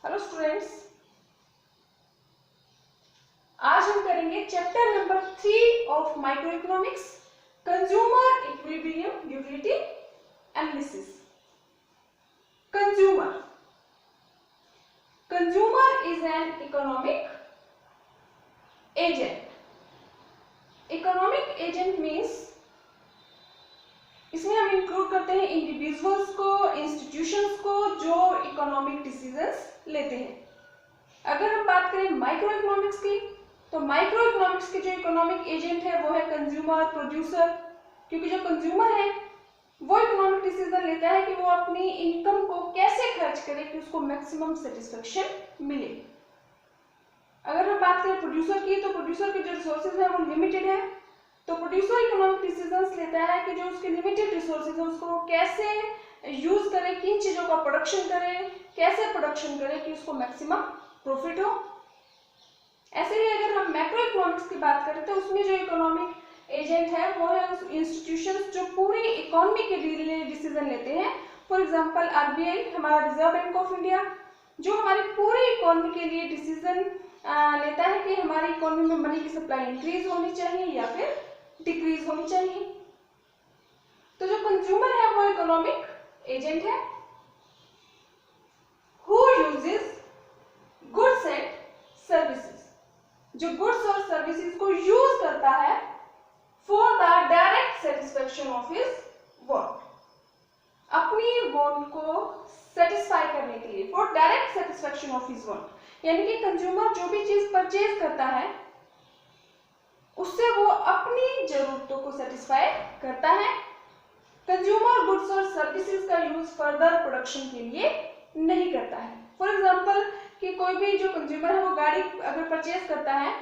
Hello students, आज हम करेंगे chapter number 3 of micro economics, consumer equilibrium utility analysis. Consumer is an economic agent. Economic agent means इसमें हम include करते हैं इंडिविजुअल्स को, इंस्टीट्यूशंस को जो इकोनॉमिक डिसीजंस लेते हैं। अगर हम बात करें माइक्रो इकोनॉमिक्स की, तो माइक्रो इकोनॉमिक्स के जो इकोनॉमिक एजेंट है वो है कंज्यूमर, प्रोड्यूसर। क्योंकि जो कंज्यूमर है वो इकोनॉमिक डिसीजन लेता है कि वो अपनी इनकम को कैसे खर्च करे कि उसको मैक्सिमम सेटिस्फेक्शन मिले। अगर हम बात करें प्रोड्यूसर की, तो प्रोड्यूसर के जो रिसोर्सेज है वो लिमिटेड है, तो प्रोड्यूसर इकोनॉमिक डिसीजंस लेता है कि जो उसके लिमिटेड रिसोर्सेज है उसको कैसे यूज करे, किन चीजों का प्रोडक्शन करे, कैसे प्रोडक्शन करे कि उसको मैक्सिमम प्रॉफिट हो। ऐसे ही अगर हम मैक्रो इकोनॉमिक्स की बात करें तो उसमें जो इकोनॉमिक एजेंट है वो है उस इंस्टीट्यूशंस जो पूरी इकोनॉमी के लिए डिसीजन लेते हैं। फॉर एग्जांपल आरबीआई, हमारा रिजर्व बैंक ऑफ इंडिया, जो हमारी पूरी इकोनॉमी के लिए डिसीजन लेता है कि हमारी इकोनॉमी में मनी की सप्लाई इंक्रीज होनी चाहिए या फिर डिक्रीज होनी चाहिए। तो जो कंज्यूमर है वो इकोनॉमिक एजेंट है who uses goods and services, जो गुड्स और सर्विसेज को यूज करता है for the direct satisfaction of his want, अपनी वांट को सेटिस्फाई करने के लिए, for direct satisfaction of his want. यानी कि कंज्यूमर जो भी चीज परचेज करता है उससे वो अपनी जरूरतों को सेटिस्फाई करता है। कंज्यूमर गुड्स और सर्विसेज का यूज फर्दर प्रोडक्शन के लिए नहीं करता है। फॉर एग्जांपल कि कोई भी जो कंज्यूमर है वो गाड़ी अगर परचेज करता है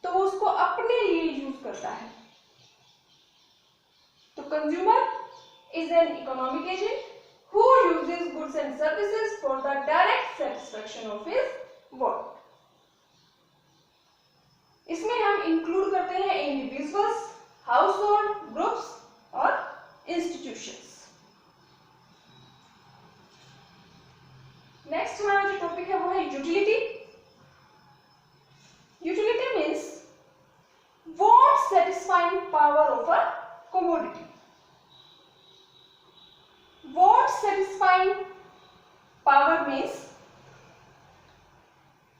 तो वो उसको अपने लिए यूज करता है। तो consumer is an economic agent who uses goods and services for the direct satisfaction of his want. इसमें हम इंक्लूड करते हैं इंडिविजुअल्स, हाउसहोल्ड, ग्रुप्स और इंस्टीट्यूशंस। नेक्स्ट हमारा जो टॉपिक है वो है utility. Utility means want satisfying power of a commodity. Want satisfying power means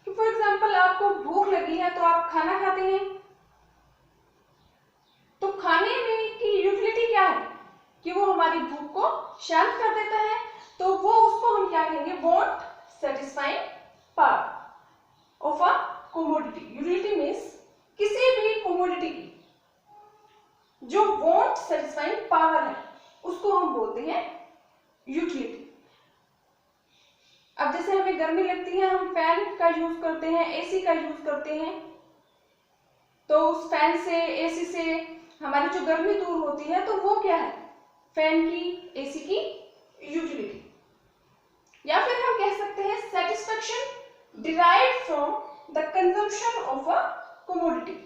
कि फॉर एग्जाम्पल आपको भूख लगी है तो आप खाना खाते हैं, तो खाने में की यूटिलिटी क्या है कि वो हमारी भूख को शांत कर देता है, तो वो उसको हम क्या कहेंगे, want satisfying power of a commodity. Utility means किसी भी commodity की जो वांट सेटिस्फाइंग पावर है उसको हम बोलते हैं यूटिलिटी। अब जैसे हमें गर्मी लगती है, हम फैन का यूज करते हैं, एसी का यूज करते हैं, तो उस फैन से, एसी से हमारी जो गर्मी दूर होती है तो वो क्या है, फैन की, एसी की यूटिलिटी। या फिर हम कह सकते हैं satisfaction derived from the consumption of a commodity.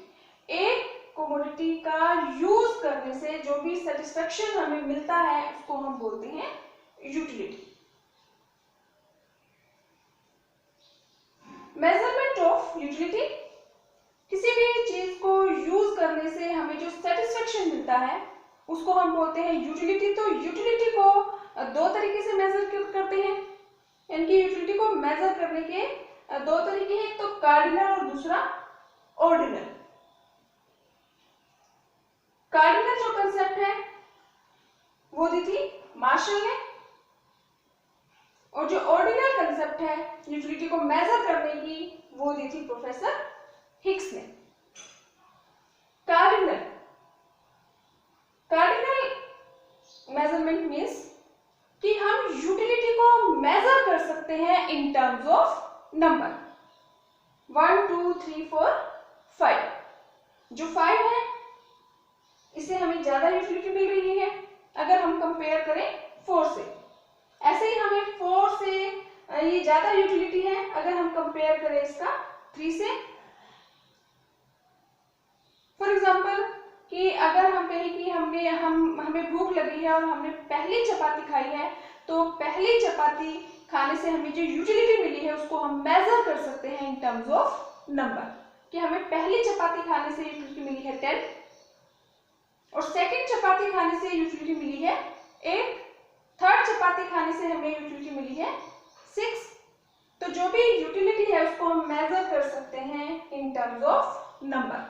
एक कमोडिटी का यूज करने से जो भी सेटिस्फेक्शन हमें मिलता है उसको हम बोलते हैं यूटिलिटी। मेजरमेंट ऑफ यूटिलिटी, किसी भी चीज को यूज करने से हमें जो सेटिस्फेक्शन मिलता है उसको हम बोलते हैं यूटिलिटी। तो यूटिलिटी को दो तरीके से मेजर करते हैं, यानी कि यूटिलिटी को मेजर करने के दो तरीके हैं, एक तो कार्डिनल और दूसरा ऑर्डिनल। कार्डिनल जो कंसेप्ट है वो दी थी मार्शल ने, और जो ऑर्डिनल कंसेप्ट है यूटिलिटी को मेजर करने की वो दी थी प्रोफेसर हिक्स ने। कार्डिनल मेजरमेंट मीन्स कि हम यूटिलिटी को मेजर कर सकते हैं इन टर्म्स ऑफ नंबर 1 2 3 4 5। जो 5 है इससे हमें ज्यादा यूटिलिटी मिल रही है अगर हम कंपेयर करें 4 से। ऐसे ही हमें 4 से ये ज्यादा यूटिलिटी है अगर हम कंपेयर करें इसका 3 से। फॉर एग्जांपल कि अगर हम कहें कि हमें भूख लगी है और हमने पहली चपाती खाई है, तो पहली चपाती खाने से हमें जो यूटिलिटी मिली है उसको हम मेजर कर सकते हैं इन टर्म्स ऑफ नंबर, कि हमें पहली चपाती खाने से यूटिलिटी मिली है 10 और सेकंड चपाती खाने से यूटिलिटी मिली है 8, थर्ड चपाती खाने से हमें यूटिलिटी मिली है 6। तो जो भी यूटिलिटी है उसको हम मेजर कर सकते हैं इन टर्म्स ऑफ नंबर,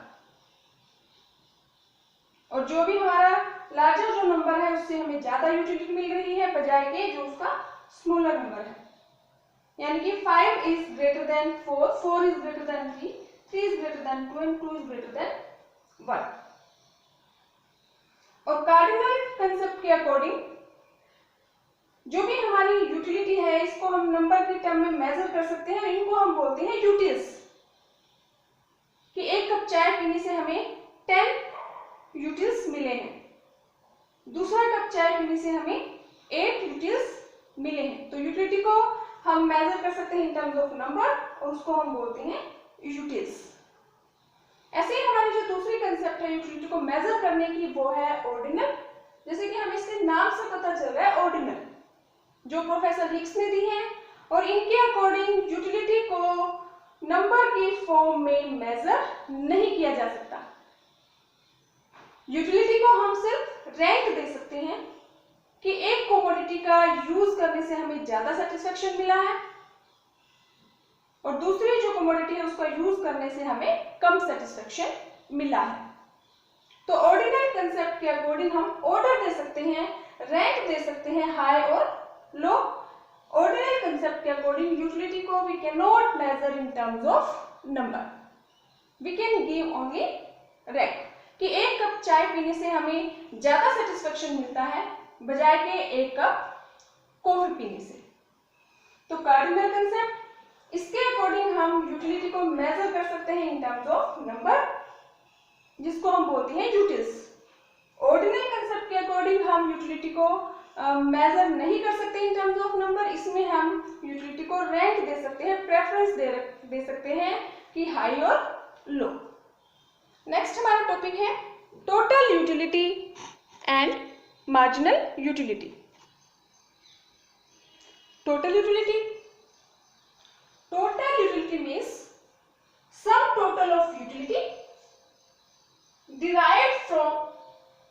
और जो भी हमारा लार्जर जो नंबर है उससे हमें ज्यादा यूटिलिटी मिल रही है बजाय के जो उसका स्मॉलर नंबर है। यानी कि 5 is greater than 4, 4 is greater than 3, 3 is greater than 2 and 2 is greater than 1। और कार्डिनल कंसेप्ट के अकॉर्डिंग जो भी हमारी यूटिलिटी है इसको हम नंबर के टर्म में मेजर कर सकते हैं, इनको हम बोलते हैं यूटिल्स। कि एक कप चाय पीने से हमें 10 यूटिल्स मिले हैं, दूसरा कप चाय पीने से हमें 8 यूटिल्स मिले हैं। तो यूटिलिटी को हम मेजर कर सकते हैं इन टर्म्स ऑफ नंबर और उसको हम बोलते हैं यूटिल्स। ऐसे ही हमारी जो दूसरी कंसेप्ट है यूटिलिटी को मेजर करने की वो है ऑर्डिनल। जैसे कि हमें इसके नाम से पता चल रहा है ऑर्डिनल, जो प्रोफेसर हिग्स ने दी है, और इनके अकॉर्डिंग यूटिलिटी को नंबर की फॉर्म में मेजर नहीं किया जा सकता। यूटिलिटी को हम सिर्फ रैंक दे सकते हैं कि एक कमोडिटी का यूज करने से हमें ज्यादा सेटिस्फेक्शन मिला है और दूसरी जो कमोडिटी है उसका यूज करने से हमें कम सेटिस्फेक्शन मिला है। तो ऑर्डिनल कंसेप्ट के अकॉर्डिंग हम ऑर्डर दे सकते हैं, रैंक दे सकते हैं, हाई और लो। ऑर्डिनल कंसेप्ट के अकॉर्डिंग यूटिलिटी को we can not measure in terms of number, we can give only rank. कि एक कप चाय पीने से हमें ज्यादा सेटिस्फेक्शन मिलता है बजाय के एक कप कॉफी पीने से। तो कार्डिनल कंसेप्ट, इसके अकॉर्डिंग हम यूटिलिटी को मेजर कर सकते हैं इन टर्म्स ऑफ नंबर, जिसको हम बोलते हैं यूटिल्स। ऑर्डिनल कंसेप्ट के अकॉर्डिंग हम यूटिलिटी को मेजर नहीं कर सकते इन टर्म्स ऑफ नंबर, इसमें हम यूटिलिटी को रैंक दे सकते हैं, प्रेफरेंस दे सकते हैं कि हाई और लो। नेक्स्ट हमारा टॉपिक है total utility and marginal utility. Total utility, total utility means sum total of utility derived from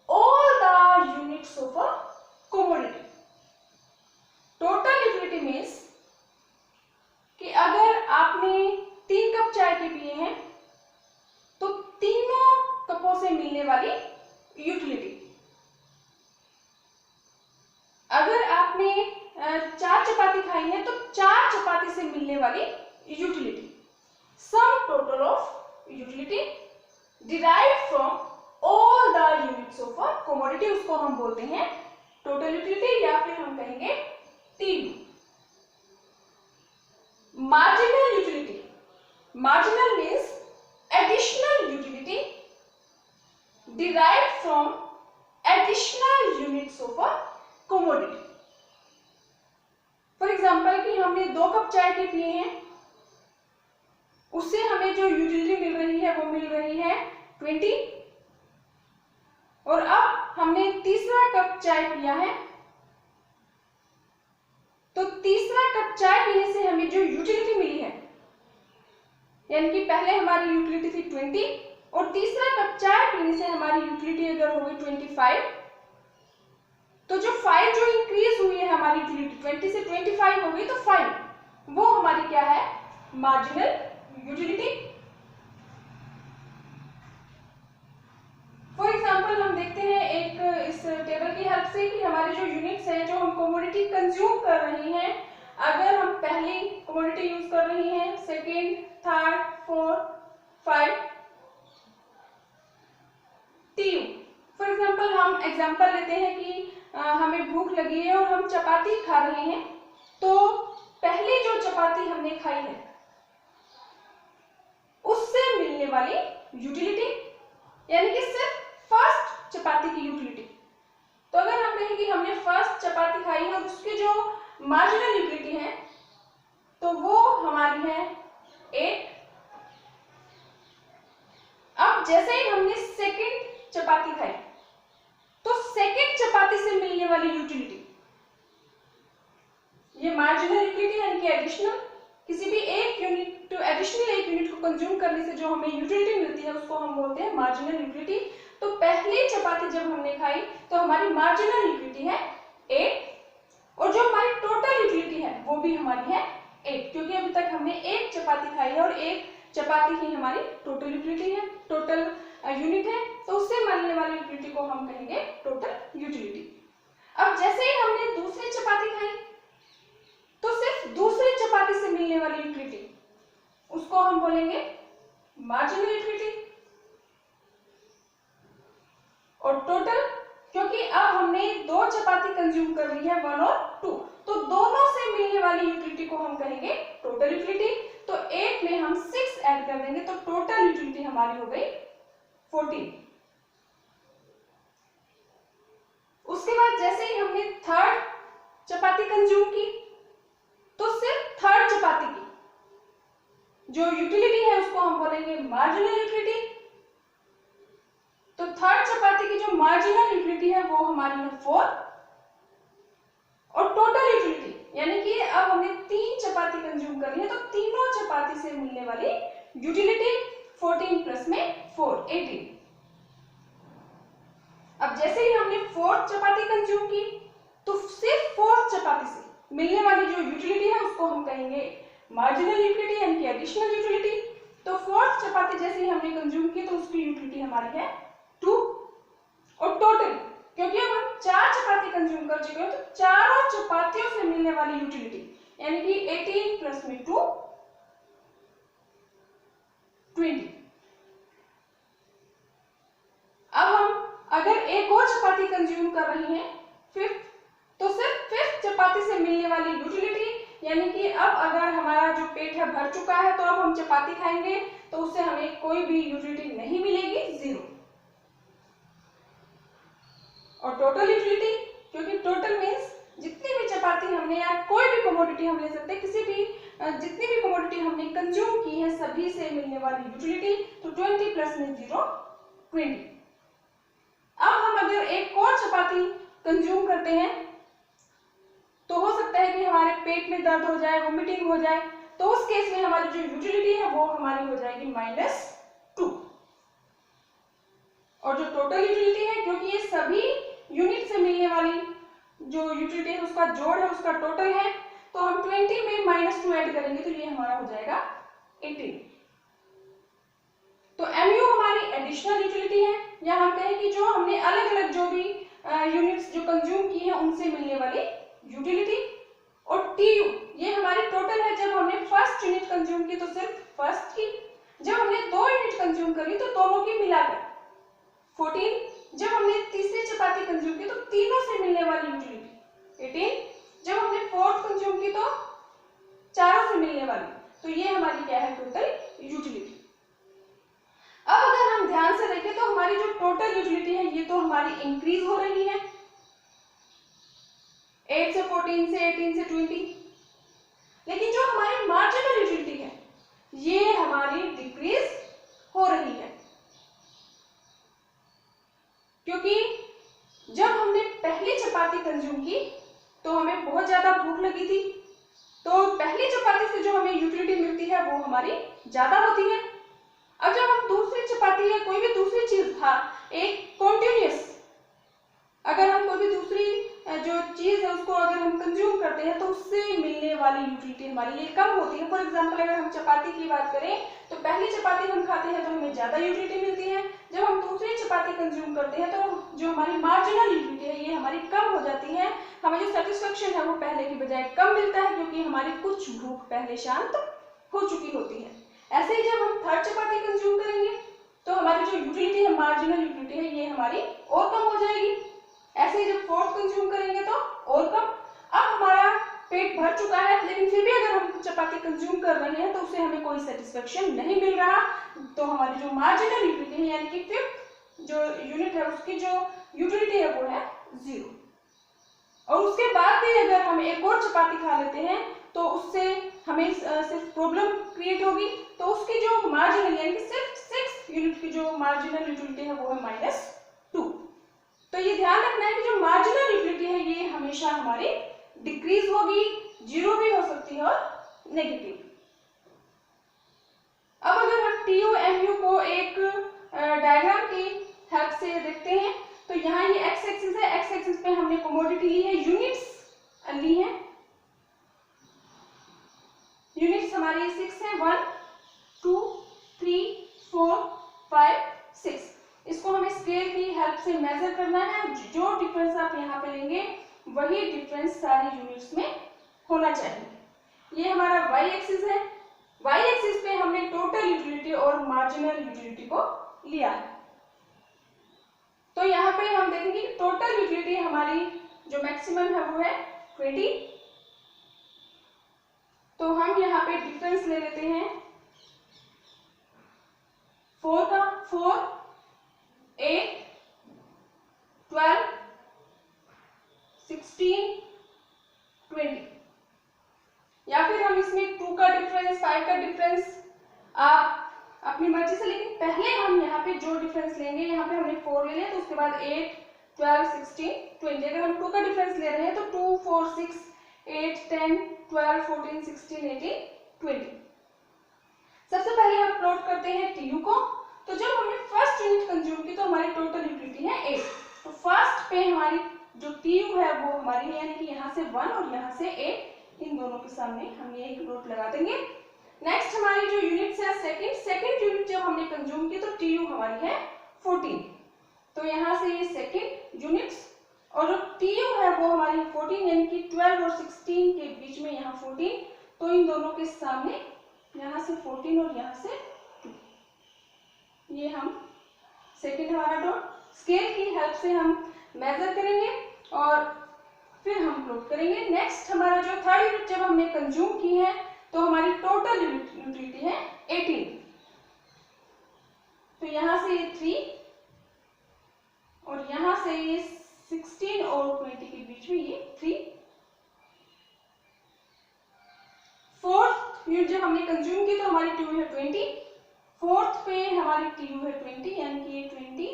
all the units of a commodity. Total utility means कि अगर आपने 3 कप चाय के पिए हैं तो तीनों कपों से मिलने वाली यूटिलिटी। अगर आपने 4 चपाती खाई है तो 4 चपाती से मिलने वाली utility. Sum total of utility derived from all the units of a commodity, उसको हम बोलते हैं टोटल यूटिलिटी या फिर हम कहेंगे TU। Marginal utility, marginal means additional utility derived from additional units of a commodity। For example कि हमने 2 कप चाय के पिए हैं, उससे हमें जो यूटिलिटी मिल रही है वो मिल रही है 20, और अब हमने तीसरा कप चाय पिया है तो तीसरा कप चाय पीने से हमें जो यूटिलिटी मिली है, यानी कि पहले हमारी यूटिलिटी थी 20 और तीसरा कप चाय पीने से हमारी यूटिलिटी अगर हो गई 25, तो जो 5 जो इंक्रीज हुई है हमारी यूटिलिटी 20 से 25 हो गई, तो 5 वो हमारी क्या है, मार्जिनल यूटिलिटी। फॉर एग्जाम्पल हम देखते हैं एक इस टेबल की हेल्प से कि हमारे जो यूनिट्स हैं जो हम कमोडिटी कंज्यूम कर रहे हैं, अगर हम पहली कमोडिटी यूज कर रहे हैं, second, third, fourth, 5 TU। For example हम एग्जाम्पल लेते हैं कि हमें भूख लगी है और हम चपाती खा रहे हैं, तो पहली जो चपाती हमने खाई है उससे मिलने वाली यूटिलिटी, यानी कि सिर्फ फर्स्ट चपाती की यूटिलिटी। तो अगर हम कहें कि हमने फर्स्ट चपाती खाई है और उसकी जो मार्जिनल यूटिलिटी है तो वो हमारी है 8। अब जैसे ही हमने सेकंड चपाती खाई तो सेकंड चपाती से मिलने वाली यूटिलिटी, ये मार्जिनल यूटिलिटी यानी कि एडिशनल, किसी भी एक यूनिट एडिशनल एक यूनिट को कंज्यूम करने से जो हमें यूटिलिटी मिलती है उसको हम बोलते हैं मार्जिनल यूटिलिटी। तो पहली चपाती जब हमने खाई तो हमारी मार्जिनल यूटिलिटी है 8 और जो हमारी टोटल यूटिलिटी है वो भी हमारी है 8, क्योंकि अभी तक हमने एक चपाती खाई है और एक चपाती ही हमारी टोटल यूटिलिटी है, टोटल यूनिट है, तो उससे मिलने वाली यूटिलिटी को हम कहेंगे टोटल यूटिलिटी। अब जैसे ही हमने दूसरी चपाती खाई तो सिर्फ दूसरी चपाती से मिलने वाली यूटिलिटी उसको हम बोलेंगे मार्जिनल यूटिलिटी। और टोटल, क्योंकि अब हमने दो चपाती कंज्यूम कर ली है 1 और 2, तो दोनों से मिलने वाली यूटिलिटी को हम कहेंगे टोटल यूटिलिटी। तो 8 में हम 6 ऐड कर देंगे तो टोटल यूटिलिटी हमारी हो गई 14। उसके बाद जैसे ही हमने थर्ड चपाती कंज्यूम की तो सिर्फ थर्ड चपाती की जो यूटिलिटी है उसको हम बोलेंगे मार्जिनल यूटिलिटी। तो थर्ड चपाती की जो मार्जिनल यूटिलिटी है वो हमारी है 4 और टोटल यूटिलिटी यानी कि अब हमने 3 चपाती कंज्यूम कर ली है तो तीनों चपाती से मिलने वाली यूटिलिटी 14 प्लस में 4 18। अब जैसे ही हमने 4th चपाती कंज्यूम की तो सिर्फ 4th चपाती से मिलने वाली जो यूटिलिटी है उसको हम कहेंगे मार्जिनल यूटिलिटी यानी कि एडिशनल यूटिलिटी। तो 4th चपाती जैसे ही हमने कंज्यूम की तो उसकी यूटिलिटी हमारी है 2 और टोटल, क्योंकि अब हम 4 चपाती कंज्यूम कर चुके हैं तो चारों चपातियों से मिलने वाली यूटिलिटी यानी कि 18 प्लस में 2 20। अब हम अगर एक और चपाती कंज्यूम कर रहे हैं 5th, तो सिर्फ 5th चपाती से मिलने वाली यूटिलिटी यानी कि अब अगर हमारा जो पेट है भर चुका है तो अब हम चपाती खाएंगे तो उससे हमें कोई भी यूटिलिटी नहीं मिलेगी, 0। और टोटल यूटिलिटी, क्योंकि टोटल मींस जितनी भी चपाती हमने या कोई भी कमोडिटी हम ले सकते हैं, किसी भी जितनी भी कमोडिटी हमने कंज्यूम की है सभी से मिलने वाली यूटिलिटी, तो 20 प्लस में 0 20। अब हम अगर एक और चपाती कंज्यूम करते हैं तो हो सकता है कि हमारे पेट में दर्द हो जाए, वोमिटिंग हो जाए, तो उस केस में हमारी जो यूटिलिटी है वो हमारी हो जाएगी -2। और जो टोटल यूटिलिटी है, क्योंकि ये सभी यूनिट से मिलने वाली जो यूटिलिटी है उसका जोड़ है, उसका टोटल है, तो हम 20 में -2 ऐड करेंगे तो ये हमारा हो जाएगा 18। तो MU हमारी एडिशनल यूटिलिटी है, या हम कहें कि जो हमने अलग अलग जो भी यूनिट्स जो कंज्यूम की है उनसे मिलने वाली यूटिलिटी। और TU ये हमारी टोटल है, जब हमने फर्स्ट यूनिट कंज्यूम की तो सिर्फ फर्स्ट की, जब हमने 2 यूनिट कंज्यूम करी तो दोनों की मिलाकर 14, जब हमने तीसरी चपाती कंज्यूम की तो तीनों से मिलने वाली यूटिलिटी 18, जब हमने 4th कंज्यूम की तो चारों से मिलने वाली, तो ये हमारी क्या है टोटल यूटिलिटी। अब अगर हम ध्यान से देखें तो हमारी जो टोटल यूटिलिटी है ये तो हमारी इंक्रीज हो रही है 8 से 14 से 18 से 20, लेकिन जो हमारी मार्जिनल यूटिलिटी है ये हमारी डिक्रीज हो रही है, क्योंकि जब हमने पहली चपाती कंज्यूम की तो हमें बहुत ज्यादा भूख लगी थी, तो पहली चपाती से जो हमें यूटिलिटी मिलती है वो हमारी ज्यादा होती है। अब जब हम दूसरी चपाती या कोई भी दूसरी चीज एक कॉन्टिन्यूअस, अगर हम कोई भी दूसरी जो चीज है उसको अगर हम कंज्यूम करते हैं तो उससे मिलने वाली यूटिलिटी हमारी लिए कम होती है। फॉर एग्जांपल अगर हम चपाती की बात करें तो पहली चपाती हम खाते हैं तो हमें ज्यादा यूटिलिटी मिलती है, जब हम दूसरी चपाती कंज्यूम करते हैं तो जो हमारी मार्जिनल यूटिलिटी है ये हमारी कम हो जाती है, हमें जो सेटिस्फेक्शन है वो पहले की बजाय कम मिलता है, क्योंकि हमारी कुछ भूख पहले शांत हो चुकी होती है। ऐसे ही जब हम थर्ड चपाती कंज्यूम करेंगे तो हमारी जो यूटिलिटी है मार्जिनल यूटिलिटी है ये हमारी और कम हो जाएगी। ऐसे ही जब 4th कंज्यूम करेंगे तो और कम। अब हमारा पेट भर चुका है लेकिन फिर भी अगर हम चपाती कंज्यूम कर रहे हैं तो उससे हमें कोई सेटिस्फेक्शन नहीं मिल रहा, तो हमारी जो मार्जिनल यूटिलिटी है यानी कि 5th जो यूनिट है उसकी जो यूटिलिटी है वो है 0। और उसके बाद भी अगर हम एक और चपाती खा लेते हैं तो उससे हमें सिर्फ प्रॉब्लम क्रिएट होगी, तो उसकी जो मार्जिनल यानी कि सिर्फ 6 यूनिट की जो मार्जिनल यूटिलिटी है वो है -2। तो ये ध्यान रखना है कि जो मार्जिनल यूटिलिटी है ये हमेशा हमारी डिक्रीज होगी, 0 भी हो सकती है और negative. T U M U को एक डायग्राम की हेल्प से देखते हैं, तो यहाँ ये एक्स एक्सिस है, एक्स एक्सिस पे हमने कमोडिटी ली है, यूनिट्स ली है, यूनिट्स हमारी 6 है, 1 2 3 4 5 6। इसको हमें स्केल की हेल्प से मेजर करना है, जो डिफरेंस आप यहाँ पे लेंगे वही डिफरेंस सारी यूनिट्स में होना चाहिए। ये हमारा वाई एक्सिस है, वाई एक्सिस पे हमने टोटल यूटिलिटी और मार्जिनल यूटिलिटी को लिया है। तो यहाँ पे हम देखेंगे कि टोटल यूटिलिटी हमारी जो मैक्सिमम है वो है 20। तो हम यहाँ पे डिफरेंस ले लेते हैं 4 का, 4 8 12 16 20, या फिर हम इसमें 2 का डिफरेंस, 5 का डिफरेंस आप अपनी मर्जी से, लेकिन पहले हम यहाँ पे जो डिफरेंस लेंगे, यहाँ पे हमने 4 ले लिया, तो उसके बाद 8 12 16 20। अगर हम 2 का डिफरेंस ले रहे हैं तो 2 4 6 8 10 12 14 16 18 20। सबसे पहले हम प्लॉट करते हैं टीयू को। तो जब हमने फर्स्ट यूनिट कंज्यूम की तो हमारी टोटल यूटिलिटी है 8। तो फर्स्ट पे हमारी जो टीयू है वो हमारी, यानी कि यहाँ से 1 और यहाँ से 8, इन दोनों के सामने हम ये एक नोट लगा देंगे। नेक्स्ट हमारी जो यूनिट्स है सेकंड यूनिट जब हमने कंज्यूम की तो टीयू हमारी है 14। तो यहाँ से ये सेकंड यूनिट्स, और जो टीयू है वो हमारी 14, यानी कि 12 और 16 के बीच में यहाँ 14। तो इन दोनों के सामने यहाँ से 14 और यहाँ से 2, ये हम सेकंड हमारा डॉट स्केल की हेल्प से हम मेजर करेंगे और फिर हम प्लॉट करेंगे। नेक्स्ट हमारा जो थर्ड यूनिट जब हमने कंज्यूम की है तो हमारी टोटल यूटिलिटी है 18। तो यहाँ से ये 3 और यहाँ से ये 16 और 20 के बीच में ये 3। फोर्थ यूनिट जब हमने कंज्यूम की तो हमारी टीयू है 20, फोर्थ पे हमारी टीयू है 20, यानी कि ये 20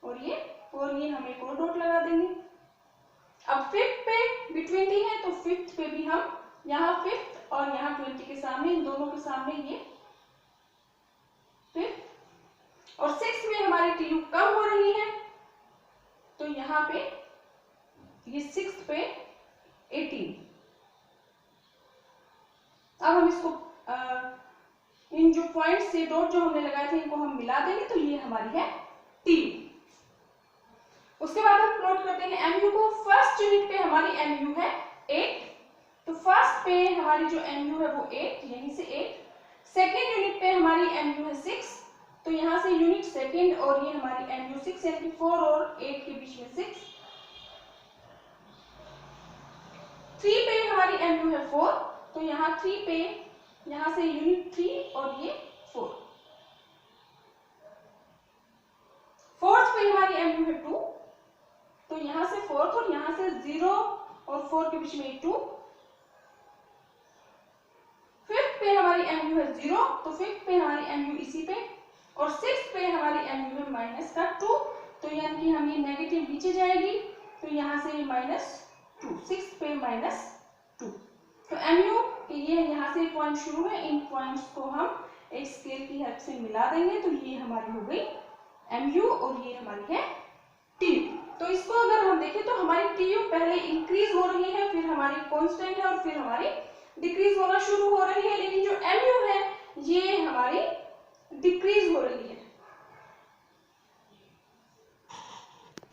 और ये 4, ये हम एक और डॉट लगा देंगे। अब फिफ्थ पे भी 20 है, तो फिफ्थ पे भी हम यहाँ फिफ्थ और यहाँ 20 के सामने, इन दोनों के सामने ये फिफ्थ। और सिक्स में हमारी टीयू कम हो रही है, तो यहाँ पे ये सिक्स पे 18। अब हम इसको इन जो पॉइंट से डॉट जो हमने लगाए थे इनको हम मिला देंगे, तो ये हमारी है टीयू। उसके बाद हम प्लॉट करते हैं एमयू को। फर्स्ट यूनिट पे हमारी एमयू है 8, तो फर्स्ट पे हमारी जो एमयू है वो 8, यहीं से 8। सेकेंड यूनिट पे हमारी एमयू है 6, तो यहाँ से यूनिट सेकेंड और ये हमारी एमयू 6, यानी कि 4 और 8 के बीच में 6। 3 पे हमारी एमयू है 4, तो यहाँ 3 पे यहाँ से यूनिट 3 और ये 4। फोर्थ पे हमारी एमयू है 2, तो यहाँ से फोर्थ और यहाँ से 0 और 4 के बीच में 2। फिफ्थ पे हमारी एमयू है 0, तो फिफ्थ पे हमारी एमयू इसी पे, और सिक्स्थ पे हमारी एमयू है माइनस का 2, तो यानी कि हम ये नेगेटिव नीचे जाएगी, तो यहाँ से ये -2, सिक्स्थ पे -2। तो एमयू ये यहाँ से पॉइंट शुरू है, इन पॉइंट्स को हम एक स्केल की हेल्प से मिला देंगे, तो ये हमारी हो गई एमयू और ये हमारी है टीयू। तो इसको अगर हम देखें तो हमारी टीयू पहले इंक्रीज हो रही है, फिर हमारी कांस्टेंट है और फिर हमारी डिक्रीज होना शुरू हो रही है, लेकिन जो एमयू है ये हमारी डिक्रीज हो रही है।